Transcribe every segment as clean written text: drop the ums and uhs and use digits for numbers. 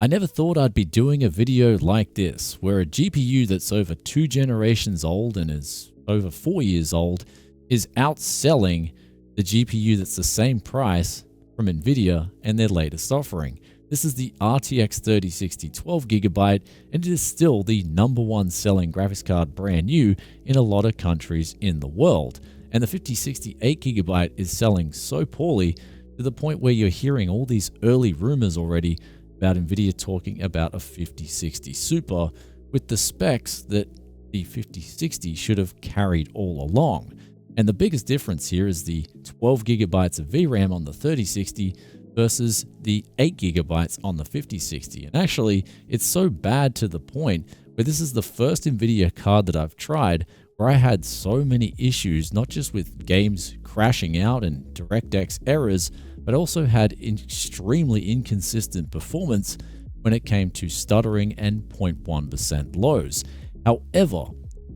I never thought I'd be doing a video like this, where a GPU that's over 2 generations old and is over 4 years old is outselling the GPU that's the same price from Nvidia and their latest offering. This is the RTX 3060 12GB, and it is still the #1 selling graphics card brand new in a lot of countries in the world. And the 5060 8GB is selling so poorly to the point where you're hearing all these early rumors already about Nvidia talking about a 5060 Super with the specs that the 5060 should have carried all along. And the biggest difference here is the 12GB of VRAM on the 3060 versus the 8GB on the 5060. And actually, it's so bad to the point where this is the first Nvidia card that I've tried where I had so many issues, not just with games crashing out and DirectX errors, but also had extremely inconsistent performance when it came to stuttering and 0.1% lows. However,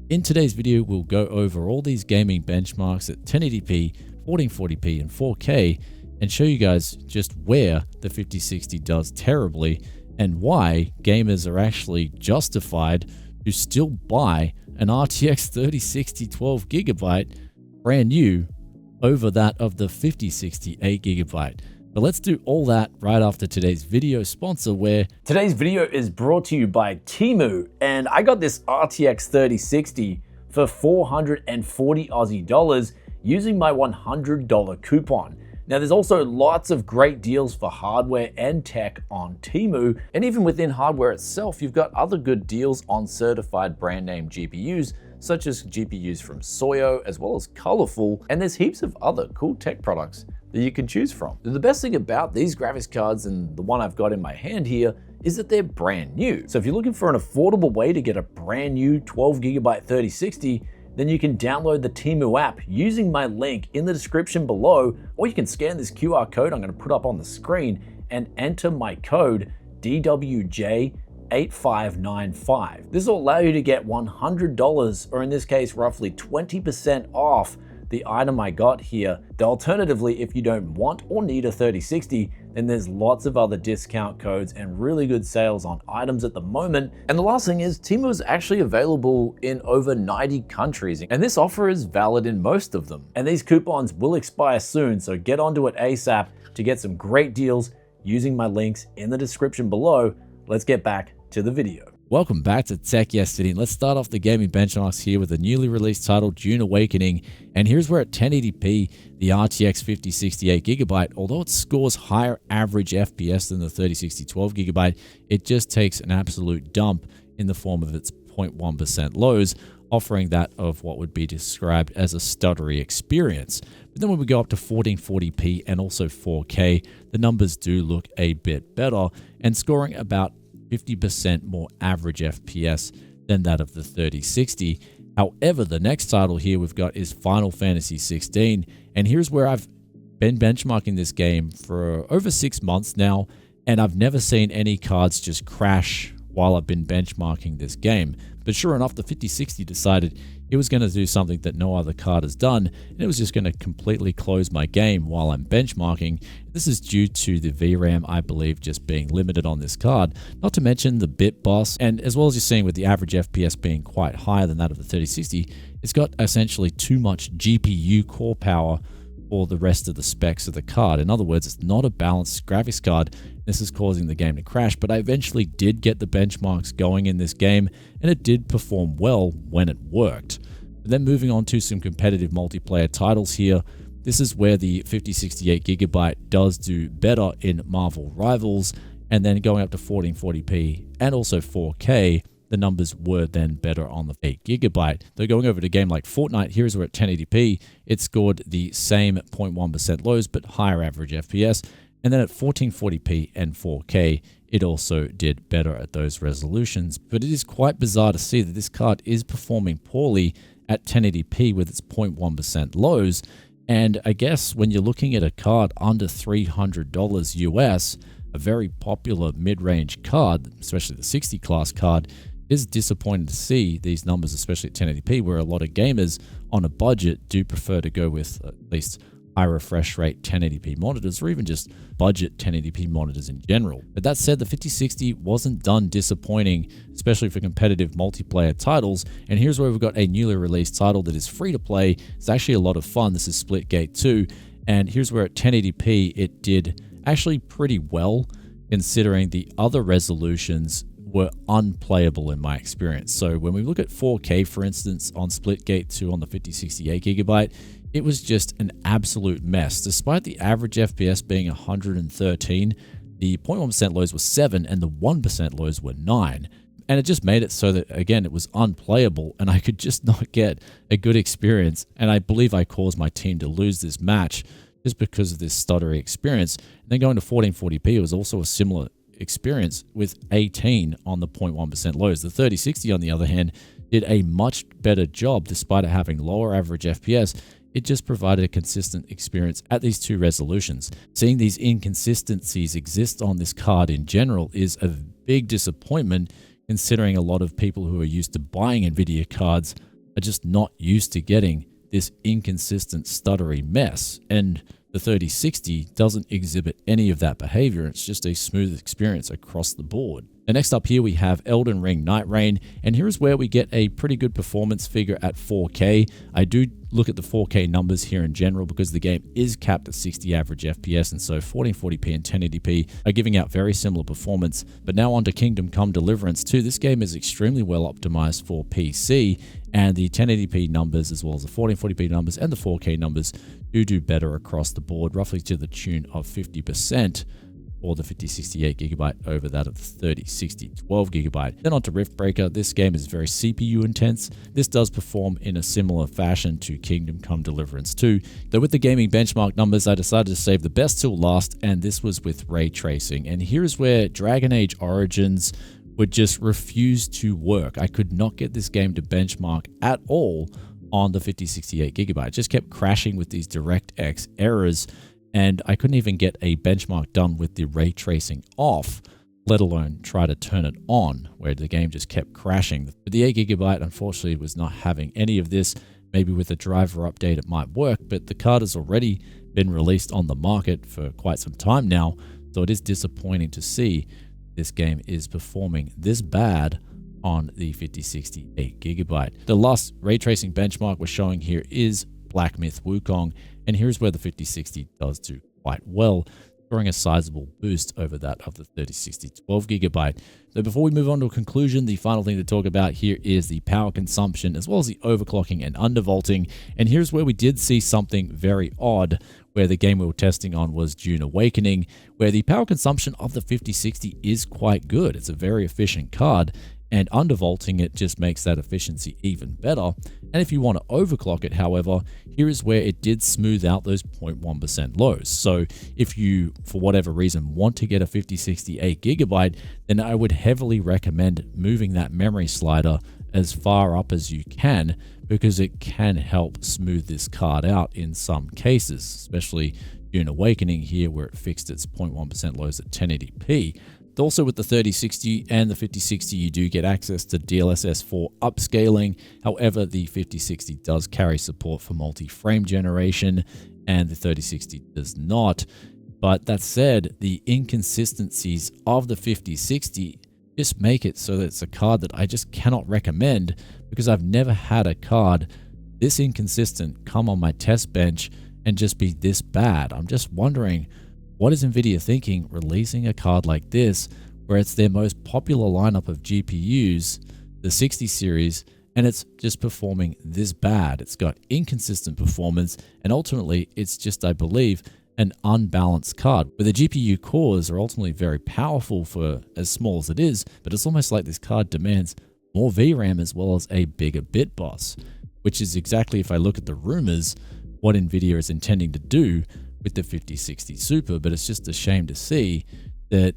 in today's video, we'll go over all these gaming benchmarks at 1080p, 1440p, and 4K, and show you guys just where the 5060 does terribly and why gamers are actually justified to still buy an RTX 3060 12GB brand new over that of the 5060 8GB. But let's do all that right after today's video sponsor, where today's video is brought to you by Temu, and I got this RTX 3060 for 440 Aussie dollars using my $100 coupon. Now, there's also lots of great deals for hardware and tech on Temu, and even within hardware itself, you've got other good deals on certified brand name GPUs, such as GPUs from Soyo, as well as Colorful, and there's heaps of other cool tech products that you can choose from. The best thing about these graphics cards, and the one I've got in my hand here, is that they're brand new. So if you're looking for an affordable way to get a brand new 12GB 3060, then you can download the Temu app using my link in the description below, or you can scan this QR code I'm going to put up on the screen and enter my code DWJ8595. This will allow you to get $100, or in this case, roughly 20% off the item I got here. Alternatively, if you don't want or need a 3060, then there's lots of other discount codes and really good sales on items at the moment. And the last thing is, Temu is actually available in over 90 countries, and this offer is valid in most of them. And these coupons will expire soon, so get onto it ASAP to get some great deals using my links in the description below. Let's get back to the video. Welcome back to Tech Yesterday, and let's start off the gaming benchmarks here with a newly released title, Dune Awakening. And here's where at 1080p, the RTX 5060 8GB, although it scores higher average FPS than the 3060 12GB, it just takes an absolute dump in the form of its 0.1% lows, offering that of what would be described as a stuttery experience. But then when we go up to 1440p and also 4K, the numbers do look a bit better and scoring about 50% more average FPS than that of the 3060. However, the next title here we've got is Final Fantasy 16, and here's where I've been benchmarking this game for over 6 months now, and I've never seen any cards just crash while I've been benchmarking this game. But sure enough, the 5060 decided it was going to do something that no other card has done, and it was just going to completely close my game while I'm benchmarking. This is due to the VRAM, I believe, just being limited on this card, not to mention the bit boss, and as well as you're seeing with the average FPS being quite higher than that of the 3060, it's got essentially too much GPU core power for the rest of the specs of the card. In other words, it's not a balanced graphics card. This is causing the game to crash, but I eventually did get the benchmarks going in this game, and it did perform well when it worked. But then moving on to some competitive multiplayer titles here, this is where the 5060 8GB does do better in Marvel Rivals, and then going up to 1440p and also 4K, the numbers were then better on the 8GB. Though going over to a game like Fortnite, here's where at 1080p, it scored the same 0.1% lows, but higher average FPS. And then at 1440p and 4K, it also did better at those resolutions. But it is quite bizarre to see that this card is performing poorly at 1080p with its 0.1% lows. And I guess when you're looking at a card under $300 US, a very popular mid-range card, especially the 60 class card, is disappointing to see these numbers, especially at 1080p, where a lot of gamers on a budget do prefer to go with at least high refresh rate 1080p monitors, or even just budget 1080p monitors in general. But that said, the 5060 wasn't done disappointing, especially for competitive multiplayer titles. And here's where we've got a newly released title that is free to play. It's actually a lot of fun. This is Splitgate 2. And here's where at 1080p, it did actually pretty well, considering the other resolutions were unplayable in my experience. So when we look at 4K, for instance, on Splitgate 2 on the 5060 8GB, it was just an absolute mess. Despite the average FPS being 113, the 0.1% lows were 7 and the 1% lows were 9. And it just made it so that, again, it was unplayable and I could just not get a good experience. And I believe I caused my team to lose this match just because of this stuttery experience. And then going to 1440p, it was also a similar experience with 18 on the 0.1% lows. The 3060, on the other hand, did a much better job despite it having lower average FPS. It just provided a consistent experience at these two resolutions. Seeing these inconsistencies exist on this card in general is a big disappointment, considering a lot of people who are used to buying NVIDIA cards are just not used to getting this inconsistent stuttery mess. And the 3060 doesn't exhibit any of that behavior. It's just a smooth experience across the board. And next up here we have Eldenring Nightreign, and here's where we get a pretty good performance figure at 4K. I do look at the 4K numbers here in general because the game is capped at 60 average FPS, and so 1440p and 1080p are giving out very similar performance. But now on to Kingdom Come Deliverance 2. This game is extremely well optimized for PC, and the 1080p numbers as well as the 1440p numbers and the 4K numbers do better across the board, roughly to the tune of 50%. Or the 5060 8GB over that of the 3060 12GB. Then on to Riftbreaker. This game is very CPU intense. This does perform in a similar fashion to Kingdom Come Deliverance 2. Though with the gaming benchmark numbers, I decided to save the best till last, and this was with ray tracing. And here's where Dragon Age Origins would just refuse to work. I could not get this game to benchmark at all on the 5060 8GB. It just kept crashing with these DirectX errors, and I couldn't even get a benchmark done with the ray tracing off, let alone try to turn it on, where the game just kept crashing. But the 8GB, unfortunately, was not having any of this. Maybe with a driver update it might work, but the card has already been released on the market for quite some time now, so it is disappointing to see this game is performing this bad on the 5060 8GB. The last ray tracing benchmark we're showing here is Blackmyth Wukong, and here's where the 5060 does do quite well, scoring a sizable boost over that of the 3060 12GB. So before we move on to a conclusion, the final thing to talk about here is the power consumption as well as the overclocking and undervolting. And here's where we did see something very odd, where the game we were testing on was Dune Awakening, where the power consumption of the 5060 is quite good. It's a very efficient card, and undervolting it just makes that efficiency even better. And if you want to overclock it, however, here is where it did smooth out those 0.1% lows. So if you, for whatever reason, want to get a 5060 8GB, then I would heavily recommend moving that memory slider as far up as you can, because it can help smooth this card out in some cases, especially Dune Awakening here, where it fixed its 0.1% lows at 1080p. Also with the 3060 and the 5060, you do get access to DLSS 4 upscaling. However, the 5060 does carry support for multi-frame generation and the 3060 does not. But that said, the inconsistencies of the 5060 just make it so that it's a card that I just cannot recommend, because I've never had a card this inconsistent come on my test bench and just be this bad. I'm just wondering, what is NVIDIA thinking releasing a card like this, where it's their most popular lineup of GPUs, the 60 series, and it's just performing this bad? It's got inconsistent performance, and ultimately it's just, I believe, an unbalanced card, where the GPU cores are ultimately very powerful for as small as it is, but it's almost like this card demands more VRAM as well as a bigger bit boss, which is exactly, if I look at the rumors, what NVIDIA is intending to do with the 5060 Super. But it's just a shame to see that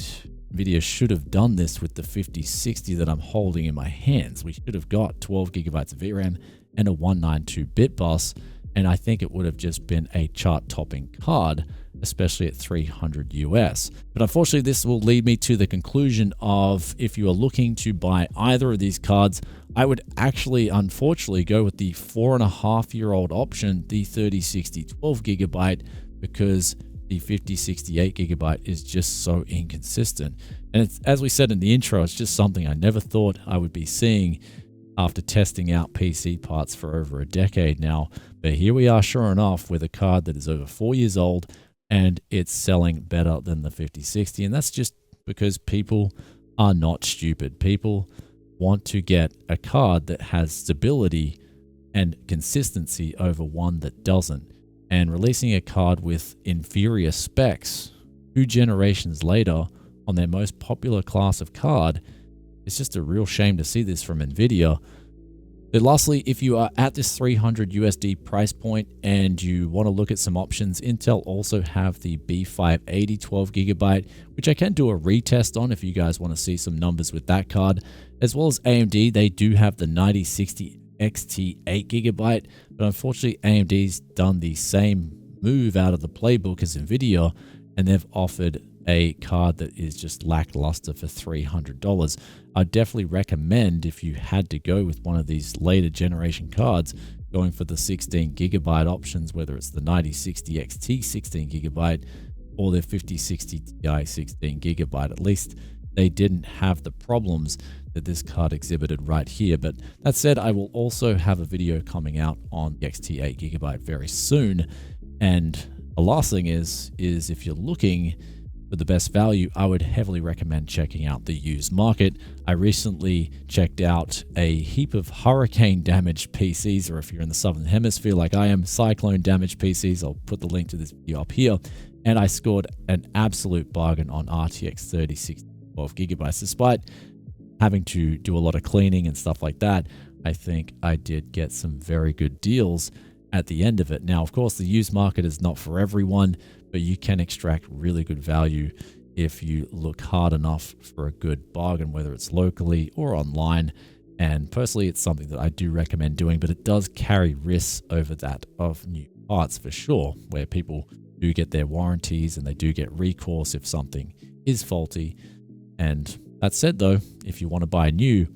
NVIDIA should have done this with the 5060 that I'm holding in my hands. We should have got 12GB of VRAM and a 192-bit bus, and I think it would have just been a chart-topping card, especially at 300 US. But unfortunately, this will lead me to the conclusion of, if you are looking to buy either of these cards, I would actually, unfortunately, go with the 4.5-year-old option, the 3060 12GB, because the 5060 8GB is just so inconsistent. And it's, as we said in the intro, it's just something I never thought I would be seeing after testing out PC parts for over a decade now. But here we are, sure enough, with a card that is over 4 years old, and it's selling better than the 5060. And that's just because people are not stupid. People want to get a card that has stability and consistency over one that doesn't. And releasing a card with inferior specs 2 generations later on their most popular class of card, it's just a real shame to see this from Nvidia. But lastly, if you are at this 300 USD price point and you want to look at some options, Intel also have the B580 12GB, which I can do a retest on if you guys want to see some numbers with that card, as well as AMD. They do have the 9060 XT 8GB, but unfortunately AMD's done the same move out of the playbook as Nvidia, and they've offered a card that is just lackluster for $300. I'd definitely recommend, if you had to go with one of these later generation cards, going for the 16GB options, whether it's the 9060 XT 16GB or the 5060 Ti 16GB. At least they didn't have the problems that this card exhibited right here. But that said, I will also have a video coming out on the XT 8GB very soon. And the last thing is if you're looking for the best value, I would heavily recommend checking out the used market. I recently checked out a heap of hurricane damaged PCs, or if you're in the southern hemisphere like I am, cyclone damaged PCs. I'll put the link to this video up here. And I scored an absolute bargain on RTX 3060 12GB. Despite having to do a lot of cleaning and stuff like that, I think I did get some very good deals at the end of it. Now, of course, the used market is not for everyone, but you can extract really good value if you look hard enough for a good bargain, whether it's locally or online. And personally, it's something that I do recommend doing, but it does carry risks over that of new parts for sure, where people do get their warranties and they do get recourse if something is faulty. And that said, though, if you want to buy new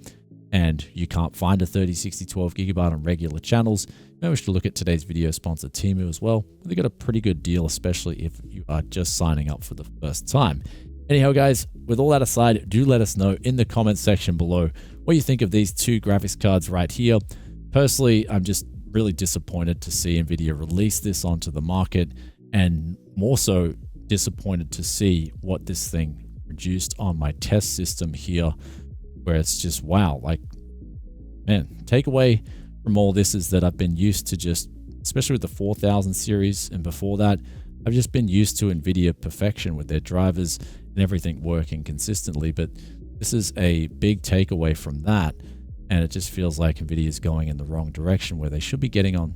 and you can't find a 3060 12GB on regular channels, maybe we should look at today's video sponsor, Temu, as well. They got a pretty good deal, especially if you are just signing up for the first time. Anyhow, guys, with all that aside, do let us know in the comments section below what you think of these 2 graphics cards right here. Personally, I'm just really disappointed to see Nvidia release this onto the market, and more so disappointed to see what this thing produced on my test system here, where it's just wow. Like, man, takeaway from all this is that I've been used to just, especially with the 4000 series and before that, I've just been used to Nvidia perfection with their drivers and everything working consistently. But this is a big takeaway from that, and it just feels like Nvidia is going in the wrong direction, where they should be getting on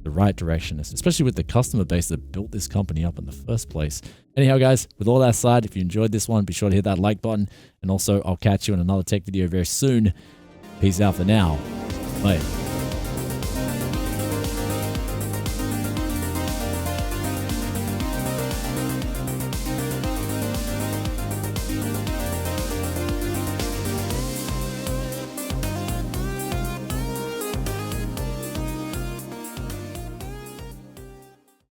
the right direction, especially with the customer base that built this company up in the first place. Anyhow, guys, with all that aside, if you enjoyed this one, be sure to hit that like button, and also I'll catch you in another tech video very soon. Peace out for now. Bye.